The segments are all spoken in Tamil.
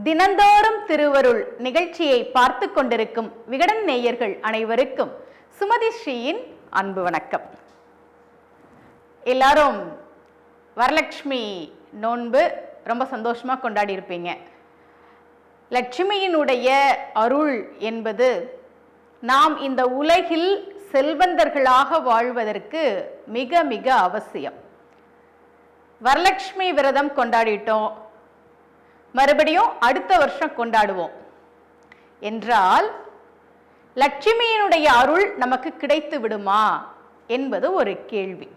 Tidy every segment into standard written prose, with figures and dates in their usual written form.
தினந்தோறும் திருவருள் நிகழ்ச்சியை பார்த்து கொண்டிருக்கும் விகடன் நேயர்கள் அனைவருக்கும் சுமதி ஸ்ரீயின் அன்பு வணக்கம். எல்லாரும் வரலட்சுமி நோன்பு ரொம்ப சந்தோஷமா கொண்டாடி இருப்பீங்க. லட்சுமியினுடைய அருள் என்பது நாம் இந்த உலகில் செல்வந்தர்களாக வாழ்வதற்கு மிக மிக அவசியம். வரலட்சுமி விரதம் கொண்டாடிட்டோம், மறுபடியும் அடுத்த வருஷம் கொண்டாடுவோம் என்றால் லட்சுமியினுடைய அருள் நமக்கு கிடைத்து விடுமா என்பது ஒரு கேள்வி.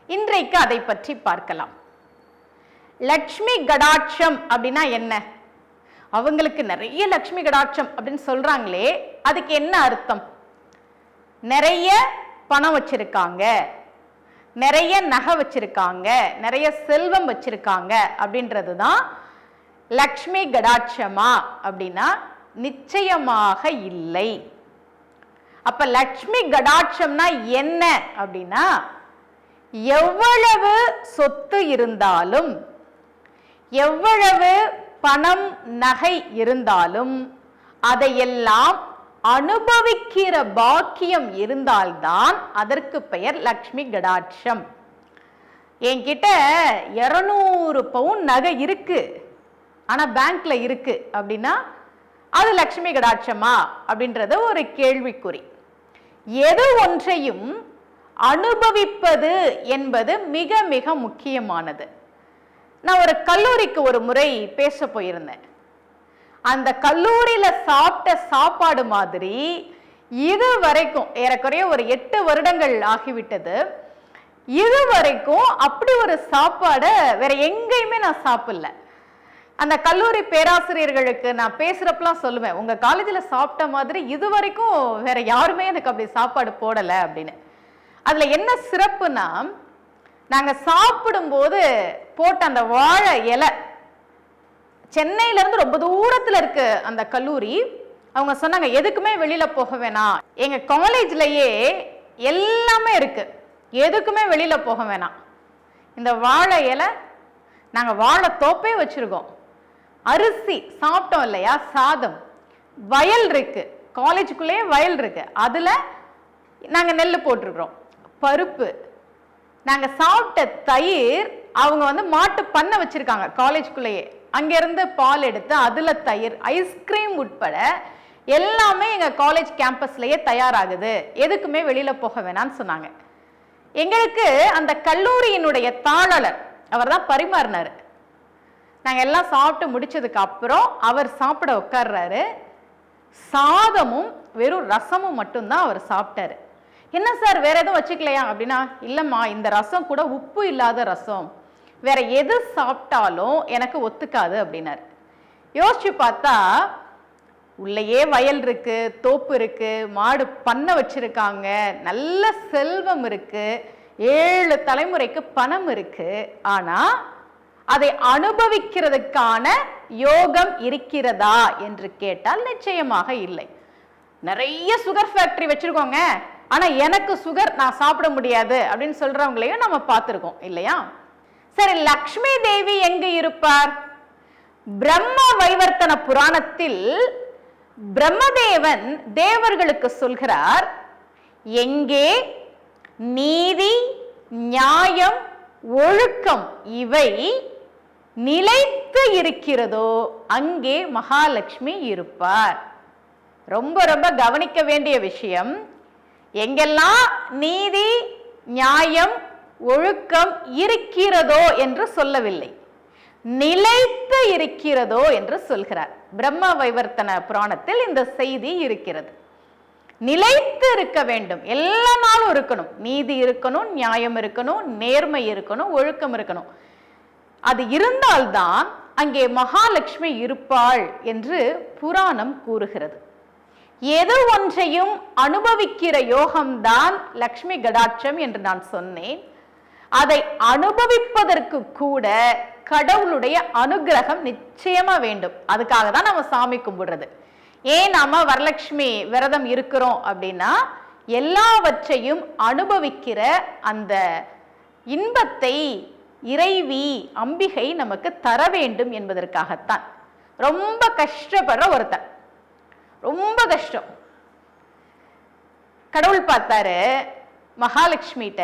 இன்றைக்கு அதை பற்றி பார்க்கலாம். லட்சுமி கடாட்சம் அப்படின்னா என்ன? அவங்களுக்கு நிறைய லட்சுமி கடாட்சம் அப்படின்னு சொல்றாங்களே, அதுக்கு என்ன அர்த்தம்? நிறைய பணம் வச்சிருக்காங்க, நிறைய நகை வச்சிருக்காங்க, நிறைய செல்வம் வச்சிருக்காங்க அப்படின்றது தான் லக்ஷ்மி கடாட்சமா அப்படின்னா நிச்சயமாக இல்லை. அப்ப லக்ஷ்மி கடாட்சம்னா என்ன அப்படின்னா, எவ்வளவு சொத்து இருந்தாலும், எவ்வளவு பணம் நகை இருந்தாலும் அதையெல்லாம் அனுபவிக்கிற பாக்கியம் இருந்தால்தான் அதற்கு பெயர் லக்ஷ்மி கடாட்சம். என்கிட்ட 200 பவுன் நகை இருக்கு, ஆனா பேங்க்ல இருக்கு அப்படின்னா அது லக்ஷ்மி கடாட்சமா அப்படின்றது ஒரு கேள்விக்குறி. எது ஒன்றையும் அனுபவிப்பது என்பது மிக மிக முக்கியமானது. நான் ஒரு கல்லூரிக்கு ஒரு முறை பேச போயிருந்தேன். அந்த கல்லூரியில சாப்பிட்ட சாப்பாடு மாதிரி இது வரைக்கும் ஏறக்குறைய ஒரு 8 வருடங்கள் ஆகிவிட்டது. இது வரைக்கும் அப்படி ஒரு சாப்பாடை வேற எங்கேயுமே நான் சாப்பிடல. அந்த கல்லூரி பேராசிரியர்களுக்கு நான் பேசுறப்பெல்லாம் சொல்லுவேன், உங்க காலேஜில் சாப்பிட்ட மாதிரி இது வரைக்கும் வேற யாருமே எனக்கு அப்படி சாப்பாடு போடலை அப்படின்னு. அதுல என்ன சிறப்புனா, நாங்க சாப்பிடும்போது போட்ட அந்த வாழை இலை, சென்னையில இருந்து ரொம்ப தூரத்துல இருக்கு அந்த கல்லூரி. அவங்க சொன்னாங்க, எதுக்குமே வெளியில போக வேணாம், எங்க காலேஜ்லயே எல்லாமே இருக்கு, எதுக்குமே வெளியில போக வேணாம். இந்த வாழை இலை, நாங்க வாழை தோப்பே வச்சிருக்கோம், அரிசி சாப்பிட்டோம் இல்லையா, சாதம், வயல் இருக்கு, காலேஜுக்குள்ளேயே வயல் இருக்கு, அதுல நாங்க நெல் போட்டிருக்கிறோம், பருப்பு, நாங்க சாப்பிட்ட தயிர், அவங்க மாட்டு பண்ணை வச்சிருக்காங்க காலேஜுக்குள்ளேயே, அங்கிருந்து பால் எடுத்து அதுல தயிர், ஐஸ்கிரீம் உட்பட எல்லாமே எங்க காலேஜ் கேம்பஸ்லயே தயாராகுது, எதுக்குமே வெளியில போக வேணாம்னு சொன்னாங்க. எங்களுக்கு அந்த கல்லூரியினுடைய தாளர் அவர் தான் பரிமாறினாரு. நாங்க எல்லாம் சாப்பிட்டு முடிச்சதுக்கு அப்புறம் அவர் சாப்பிட உட்கார்றாரு. சாதமும் வெறும் ரசமும் மட்டும்தான் அவர் சாப்பிட்டாரு. என்ன சார் வேற எதுவும் வச்சுக்கலையா அப்படின்னா, இல்லம்மா இந்த ரசம் கூட உப்பு இல்லாத ரசம், வேற எது சாப்பிட்டாலும் எனக்கு ஒத்துக்காது அப்படின்னாரு. யோசிச்சு பார்த்தா உள்ளேயே வயல் இருக்கு, தோப்பு இருக்கு, மாடு பண்ணை வச்சிருக்காங்க, நல்ல செல்வம் இருக்கு, 7 தலைமுறைக்கு பணம் இருக்கு, ஆனா அதை அனுபவிக்கிறதுக்கான யோகம் இருக்கிறதா என்று கேட்டால் நிச்சயமாக இல்லை. நிறைய சுகர் ஃபேக்டரி வச்சிருக்கோங்க, ஆனா எனக்கு சுகர், நான் சாப்பிட முடியாது அப்படின்னு சொல்றவங்களையும் நம்ம பார்த்திருக்கோம் இல்லையா? சரி, லக்ஷ்மி தேவி எங்கு இருப்பார்? பிரம்ம வைவர்த்தன புராணத்தில் பிரம்மதேவன் தேவர்களுக்கு சொல்கிறார், எங்கே நீதி, நியாயம், ஒழுக்கம் இவை நிலைத்து இருக்கிறதோ அங்கே மகாலட்சுமி இருப்பார். ரொம்ப ரொம்ப கவனிக்க வேண்டிய விஷயம். எங்கெல்லாம் நீதி, நியாயம், ஒழுக்கம் இருக்கிறதோ என்று சொல்லவில்லை, நிலைத்து இருக்கிறதோ என்று சொல்கிறார். பிரம்ம வைவர்த்தன புராணத்தில் இந்த செய்தி இருக்கிறது. நிலைத்து இருக்க வேண்டும், எல்லா நாளும் இருக்கணும், நீதி இருக்கணும், நியாயம் இருக்கணும், நேர்மை இருக்கணும், ஒழுக்கம் இருக்கணும். அது இருந்தால்தான் அங்கே மகாலட்சுமி இருப்பாள் என்று புராணம் கூறுகிறது. எது ஒன்றையும் அனுபவிக்கிற யோகம்தான் லக்ஷ்மி கடாட்சம் என்று நான் சொன்னேன். அதை அனுபவிப்பதற்கு கூட கடவுளுடைய அனுகிரகம் நிச்சயமா வேண்டும். அதுக்காக தான் நம்ம சாமி கும்பிடுறது. ஏன் நாம வரலட்சுமி விரதம் இருக்கிறோம் அப்படின்னா, எல்லாவற்றையும் அனுபவிக்கிற அந்த இன்பத்தை இறைவி அம்பிகை நமக்கு தர வேண்டும் என்பதற்காகத்தான். ரொம்ப கஷ்டப்படுற ஒருத்தன், ரொம்ப கஷ்டம். கடவுள் பார்த்தாரு மகாலட்சுமிகிட்ட,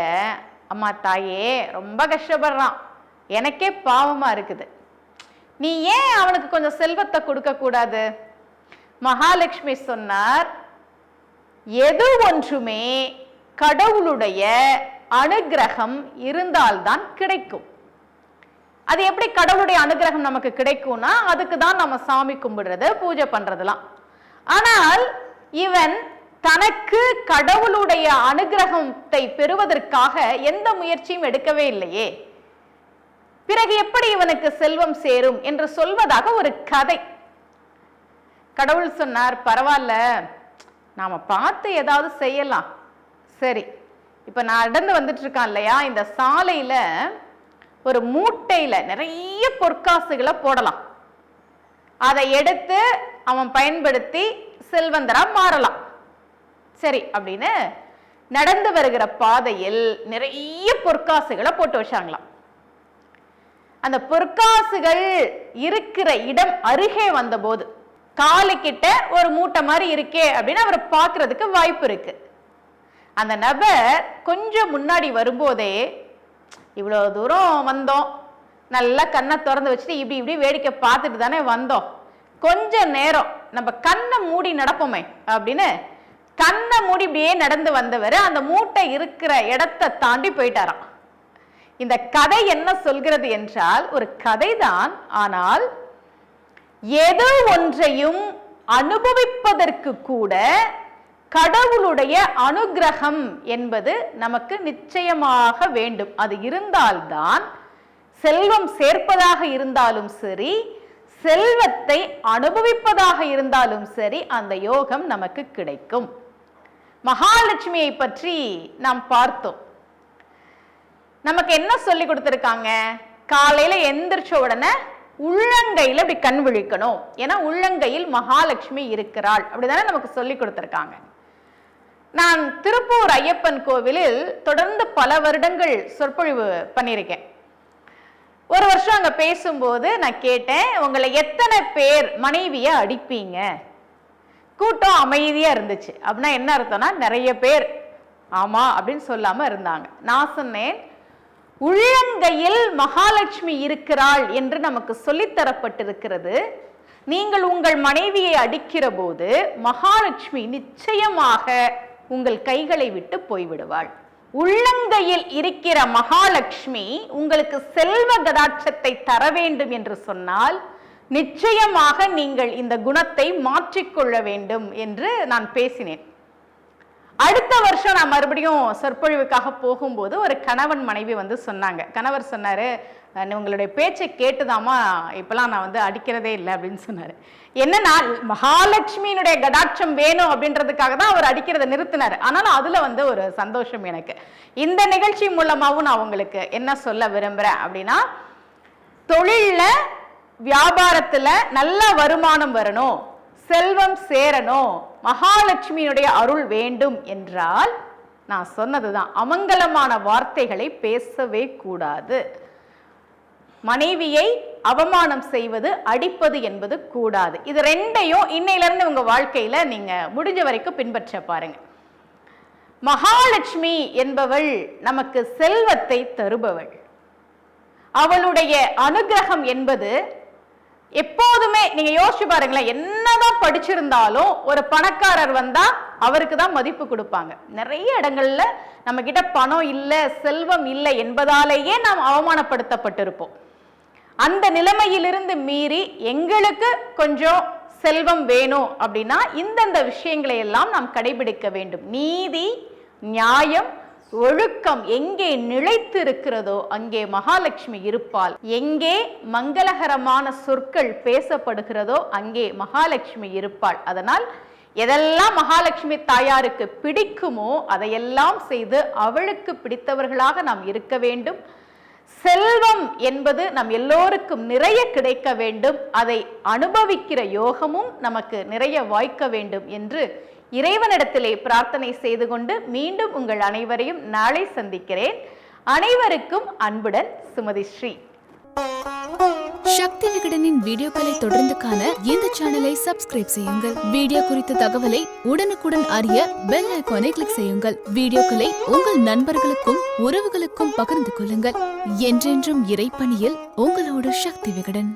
அம்மா தாயே ரொம்ப கஷ்டப்படுறான், எனக்கே பாவமா இருக்குது, நீ ஏன் அவனுக்கு கொஞ்சம் செல்வத்தை கொடுக்க கூடாது? மகாலட்சுமி சொன்னார், எது ஒன்றுமே கடவுளுடைய அனுகிரகம் இருந்தால்தான் கிடைக்கும். அது எப்படி கடவுளுடைய அனுகிரகம் நமக்கு கிடைக்கும்னா, அதுக்கு தான் நம்ம சாமி கும்பிடுறது, பூஜை பண்றதுலாம். ஆனால் இவன் தனக்கு கடவுளுடைய அனுகிரகத்தை பெறுவதற்காக எந்த முயற்சியும் எடுக்கவே இல்லையே, பிறகு எப்படி இவனுக்கு செல்வம் சேரும் என்று சொல்வதாக ஒரு கதை. கடவுள் சொன்னார், பரவாயில்ல, நாம பார்த்து ஏதாவது செய்யலாம். சரி, இப்ப நான் நடந்து வந்துட்டு இருக்கான் இல்லையா, இந்த சாலையில ஒரு மூட்டையில நிறைய பொற்காசுகளை போடலாம், அதை எடுத்து அவன் பயன்படுத்தி செல்வந்தரா மாறலாம். சரி அப்படின்னு நடந்து வருகிற பாதையில் நிறைய பொற்காசுகளை போட்டு வச்சாங்களாம். அந்த பொற்காசுகள் இருக்கிற இடம் அருகே வந்தபோது காலுக்கிட்ட ஒரு மூட்டை மாதிரி இருக்கே அப்படின்னு அவர் பார்க்கறதுக்கு வாய்ப்பு இருக்கு. அந்த நபர் கொஞ்சம் முன்னாடி வரும்போதே, இவ்வளோ தூரம் வந்தோம், நல்லா கண்ணை திறந்து வச்சுட்டு இப்படி இப்படி வேடிக்கை பார்த்துட்டு தானே வந்தோம், கொஞ்ச நேரம் நம்ம கண்ணை மூடி நடப்போமே அப்படின்னு கண்ணை மூடி இப்படியே நடந்து வந்தவர் அந்த மூட்டை இருக்கிற இடத்தை தாண்டி போயிட்டாராம். இந்த கதை என்ன சொல்கிறது என்றால், ஒரு கதைதான், ஆனால் எது ஒன்றையும் அனுபவிப்பதற்கு கூட கடவுளுடைய அனுகிரகம் என்பது நமக்கு நிச்சயமாக வேண்டும். அது இருந்தால்தான், செல்வம் சேர்ப்பதாக இருந்தாலும் சரி, செல்வத்தை அனுபவிப்பதாக இருந்தாலும் சரி, அந்த யோகம் நமக்கு கிடைக்கும். மகாலட்சுமியை பற்றி நாம் பார்த்தோம். நமக்கு என்ன சொல்லி கொடுத்திருக்காங்க? காலையில எந்திரிச்ச உடனே உள்ளங்கையில் இப்படி கண் விழிக்கணும், ஏன்னா உள்ளங்கையில் மகாலட்சுமி இருக்கிறாள், அப்படிதானே நமக்கு சொல்லி கொடுத்திருக்காங்க. நான் திருப்பூர் ஐயப்பன் கோவிலில் தொடர்ந்து பல வருடங்கள் சொற்பொழிவு பண்ணியிருக்கேன். ஒரு வருஷம் அங்க பேசும்போது நான் கேட்டேன், உங்களை எத்தனை பேர் மனைவியை அடிப்பீங்க? கூட்டம் அமைதியா இருந்துச்சு. அப்படின்னா என்ன அர்த்தம்னா, நிறைய பேர் ஆமா அப்படின்னு சொல்லாம இருந்தாங்க. நான் சொன்னேன், உள்ளங்கையில் மகாலட்சுமி இருக்கிறாள் என்று நமக்கு சொல்லித்தரப்பட்டிருக்கிறது. நீங்கள் உங்கள் மனைவியை அடிக்கிற போது மகாலட்சுமி நிச்சயமாக உங்கள் கைகளை விட்டு போய்விடுவாள். உள்ளங்கையில் இருக்கிற மகாலட்சுமி உங்களுக்கு செல்வ கடாட்சத்தை தர வேண்டும் என்று சொன்னால் நிச்சயமாக நீங்கள் இந்த குணத்தை மாற்றிக்கொள்ள வேண்டும் என்று நான் பேசினேன். அடுத்த வருஷம் நான் மறுபடியும் சொற்பொழிவுக்காக போகும்போது ஒரு கணவன் மனைவி வந்து சொன்னாங்க. கணவர் சொன்னாரு, உங்களுடைய பேச்சை கேட்டுதாமா இப்பெல்லாம் நான் வந்து அடிக்கிறதே இல்லை அப்படின்னு சொன்னாரு. என்னன்னா, மகாலட்சுமியினுடைய கடாட்சம் வேணும் அப்படின்றதுக்காக தான் அவர் அடிக்கிறத நிறுத்தினார். ஆனாலும் அதுல வந்து ஒரு சந்தோஷம் எனக்கு. இந்த நிகழ்ச்சி மூலமாவும் நான் உங்களுக்கு என்ன சொல்ல விரும்புறேன் அப்படின்னா, தொழில்ல வியாபாரத்துல நல்ல வருமானம் வரணும், செல்வம் சேரணும், மகாலட்சுமியினுடைய அருள் வேண்டும் என்றால் நான் சொன்னதுதான், அமங்கலமான வார்த்தைகளை பேசவே கூடாது. மனைவியை அவமானம் செய்வது, அடிப்பது என்பது கூடாது. இது ரெண்டையும் இன்னையில இருந்து உங்க வாழ்க்கையில நீங்க முடிஞ்ச வரைக்கும் பின்பற்ற பாருங்க. மகாலட்சுமி என்பவள் நமக்கு செல்வத்தை தருபவள். அவளுடைய அனுகிரகம் என்பது எப்போதுமே, நீங்க யோசிச்சு பாருங்களேன், என்னதான் படிச்சிருந்தாலும் ஒரு பணக்காரர் வந்தா அவருக்கு தான் மதிப்பு கொடுப்பாங்க. நிறைய இடங்கள்ல நம்ம கிட்ட பணம் இல்லை, செல்வம் இல்லை என்பதாலேயே நாம் அவமானப்படுத்தப்பட்டிருப்போம். அந்த நிலைமையிலிருந்து மீறி எங்களுக்கு கொஞ்சம் செல்வம் வேணும் அப்படின்னா இந்தந்த விஷயங்களை எல்லாம் நாம் கடைபிடிக்க வேண்டும். நீதி, நியாயம், ஒழுக்கம் எங்கே நிலைத்து இருக்கிறதோ அங்கே மகாலட்சுமி இருப்பாள். எங்கே மங்களகரமான சொற்கள் பேசப்படுகிறதோ அங்கே மகாலட்சுமி இருப்பாள். அதனால் எதெல்லாம் மகாலட்சுமி தாயாருக்கு பிடிக்குமோ அதையெல்லாம் செய்து அவளுக்கு பிடித்தவர்களாக நாம் இருக்க வேண்டும். செல்வம் என்பது நம் எல்லோருக்கும் நிறைய கிடைக்க வேண்டும். அதை அனுபவிக்கிற யோகமும் நமக்கு நிறைய வாய்க்க வேண்டும் என்று இறைவனிடத்திலே பிரார்த்தனை செய்து கொண்டு மீண்டும் உங்கள் அனைவரையும் நாளை சந்திக்கிறேன். அனைவருக்கும் அன்புடன் சுமதி ஸ்ரீ. சக்தி விகடனின் வீடியோக்களை தொடர்ந்து காண இந்த சேனலை சப்ஸ்கிரைப் செய்யுங்கள். வீடியோ குறித்த தகவலை உடனுக்குடன் அறிய பெல் ஐகானை கிளிக் செய்யுங்கள். வீடியோக்களை உங்கள் நண்பர்களுக்கும் உறவுகளுக்கும் பகிர்ந்து கொள்ளுங்கள். என்றென்றும் இறைப்பணியில் உங்களோடு சக்தி விகடன்.